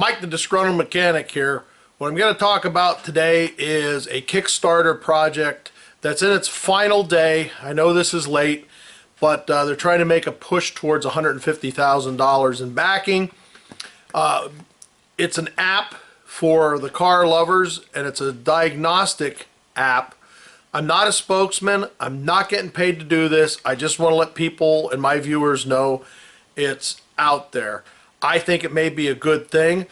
Mike the Disgruntled Mechanic here. What I'm going to talk about today is a Kickstarter project that's in its final day. I know this is late, but they're trying to make a push towards $150,000 in backing. It's an app for the car lovers, and it's a diagnostic app. I'm not a spokesman. I'm not getting paid to do this. I just want to let people and my viewers know it's out there. I think it may be a good thing.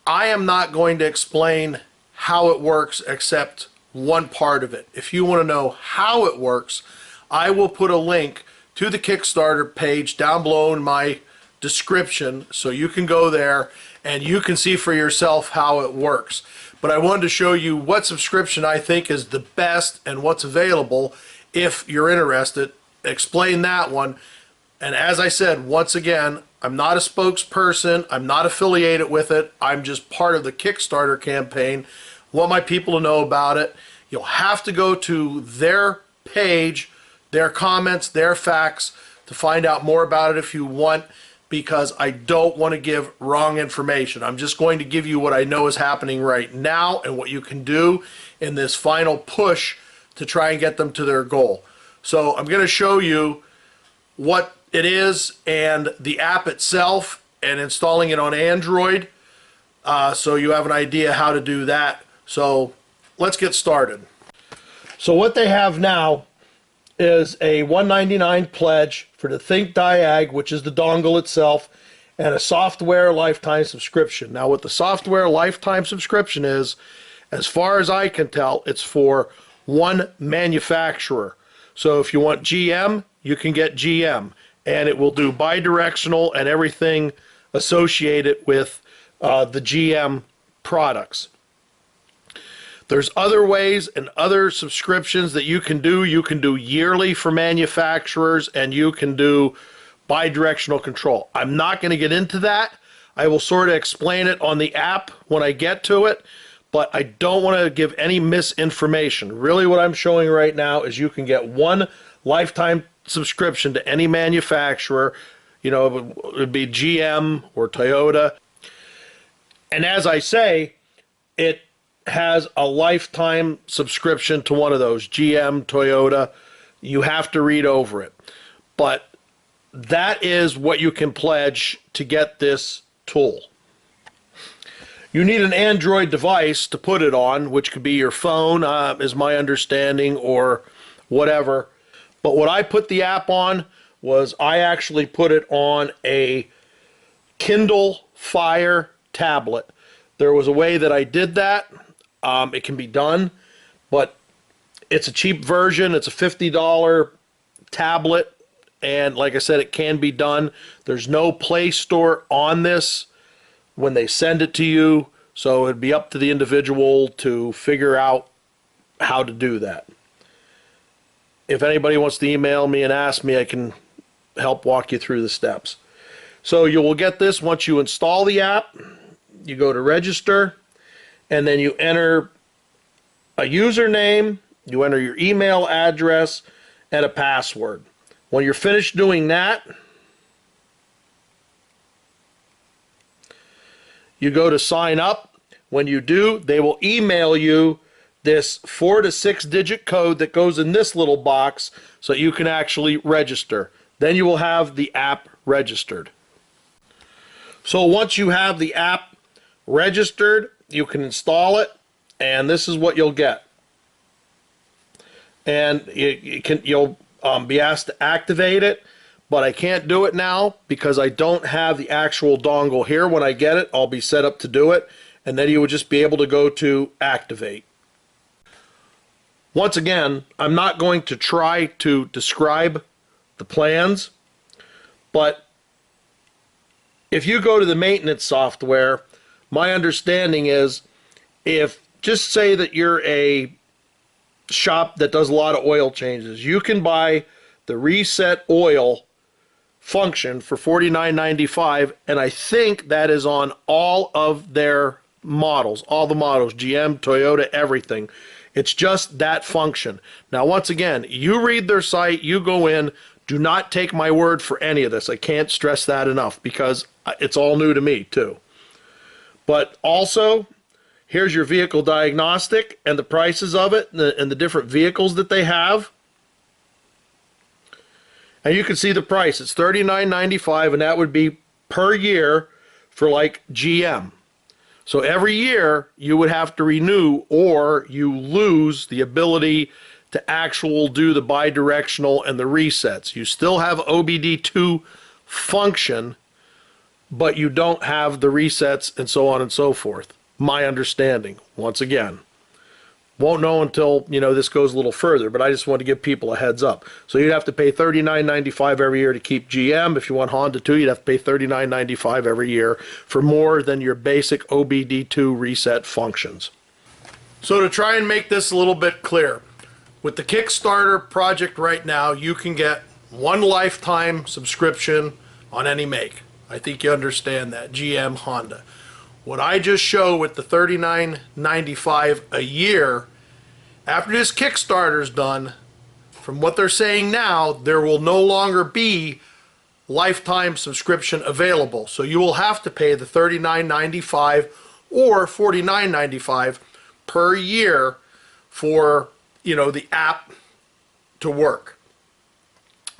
I am not going to explain how it works except one part of it. If you want to know how it works, I will put a link to the Kickstarter page down below in my description so you can go there and you can see for yourself how it works. But I wanted to show you what subscription I think is the best and what's available if you're interested. Explain that one. And as I said, once again, I'm not a spokesperson. I'm not affiliated with it. I'm just part of the Kickstarter campaign. Want my people to know about it. You'll have to go to their page, their comments, their facts to find out more about it if you want, because I don't want to give wrong information. I'm just going to give you what I know is happening right now and what you can do in this final push to try and get them to their goal. So I'm going to show you what it is and the app itself and installing it on Android, so you have an idea how to do that. So let's get started. So what they have now is a $199 pledge for the Thinkdiag, which is the dongle itself, and a software lifetime subscription. Now what the software lifetime subscription is, as far as I can tell, it's for one manufacturer. So if you want GM, you can get GM, and it will do bidirectional and everything associated with the GM products. There's other ways and other subscriptions that you can do. You can do yearly for manufacturers, and you can do bidirectional control. I'm not going to get into that. I will sort of explain it on the app when I get to it, but I don't want to give any misinformation. Really what I'm showing right now is you can get one lifetime subscription to any manufacturer. You know, it would be GM or Toyota. And as I say, it has a lifetime subscription to one of those, GM, Toyota. You have to read over it. But that is what you can pledge to get this tool. You need an Android device to put it on, which could be your phone, is my understanding, or whatever. But what I put the app on was I actually put it on a Kindle Fire tablet. There was a way that I did that. It can be done, but it's a cheap version. It's a $50 tablet, and like I said, it can be done. There's no Play Store on this when they send it to you, so it'd be up to the individual to figure out how to do that. If anybody wants to email me and ask me, I can help walk you through the steps. So you will get this once you install the app. You go to register, and then you enter a username, you enter your email address, and a password. When you're finished doing that, you go to sign up. When you do, they will email you this 4 to 6 digit code that goes in this little box so you can actually register. Then you will have the app registered. So once you have the app registered, you can install it, and this is what you'll get. And you'll be asked to activate it, but I can't do it now because I don't have the actual dongle here. When I get it, I'll be set up to do it, and then you would just be able to go to activate. Once again, I'm not going to try to describe the plans, but if you go to the maintenance software, my understanding is, if just say that you're a shop that does a lot of oil changes, you can buy the reset oil function for $49.95, and I think that is on all of their models, all the models, GM, Toyota, everything. It's just that function. Now, once again, you read their site, you go in, do not take my word for any of this. I can't stress that enough because it's all new to me too. But also, here's your vehicle diagnostic and the prices of it and the different vehicles that they have. And you can see the price. It's $39.95, and that would be per year for like GM. So every year you would have to renew, or you lose the ability to actually do the bidirectional and the resets. You still have OBD2 function, but you don't have the resets and so on and so forth. My understanding, once again. Won't know until, this goes a little further, but I just want to give people a heads up. So you'd have to pay $39.95 every year to keep GM. If you want Honda too, you'd have to pay $39.95 every year for more than your basic OBD2 reset functions. So to try and make this a little bit clear, with the Kickstarter project right now, you can get one lifetime subscription on any make. I think you understand that, GM, Honda. What I just show with the $39.95 a year, after this Kickstarter's done, from what they're saying now, there will no longer be lifetime subscription available. So you will have to pay the $39.95 or $49.95 per year for, the app to work.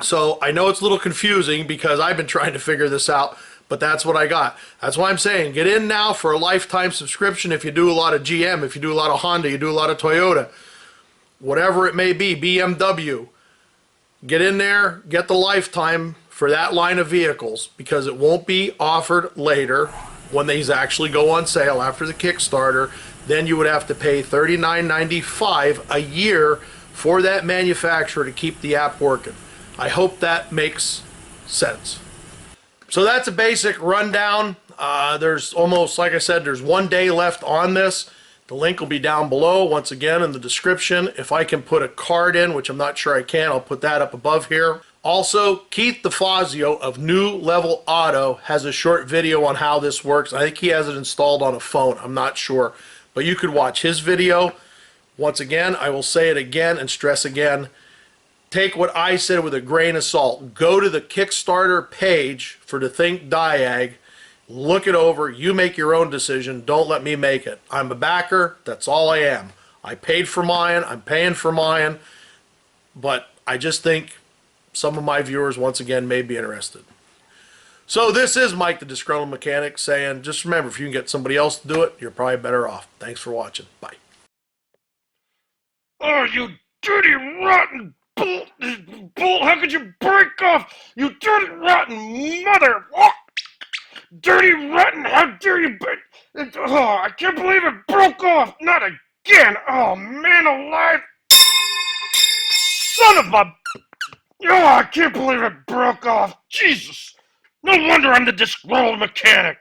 So I know it's a little confusing because I've been trying to figure this out, but that's what I got. That's why I'm saying get in now for a lifetime subscription if you do a lot of GM, if you do a lot of Honda, you do a lot of Toyota, whatever it may be, BMW. Get in there, get the lifetime for that line of vehicles, because it won't be offered later when these actually go on sale after the Kickstarter. Then you would have to pay $39.95 a year for that manufacturer to keep the app working. I hope that makes sense. So that's a basic rundown. There's almost, like I said, there's 1 day left on this. The link will be down below, once again, in the description. If I can put a card in, which I'm not sure I can, I'll put that up above here. Also, Keith DeFazio of New Level Auto has a short video on how this works. I think he has it installed on a phone. I'm not sure. But you could watch his video. Once again, I will say it again and stress again. Take what I said with a grain of salt. Go to the Kickstarter page for the Thinkdiag. Look it over. You make your own decision. Don't let me make it. I'm a backer. That's all I am. I paid for mine. I'm paying for mine. But I just think some of my viewers, once again, may be interested. So this is Mike the Disgruntled Mechanic saying, just remember, if you can get somebody else to do it, you're probably better off. Thanks for watching. Bye. Oh, you dirty, rotten bolt! How could you break off? You dirty, rotten mother! Oh, dirty, rotten! How dare you break? Oh, I can't believe it broke off! Not again! Oh, man alive! Son of a... Oh, I can't believe it broke off! Jesus! No wonder I'm the disgruntled mechanic!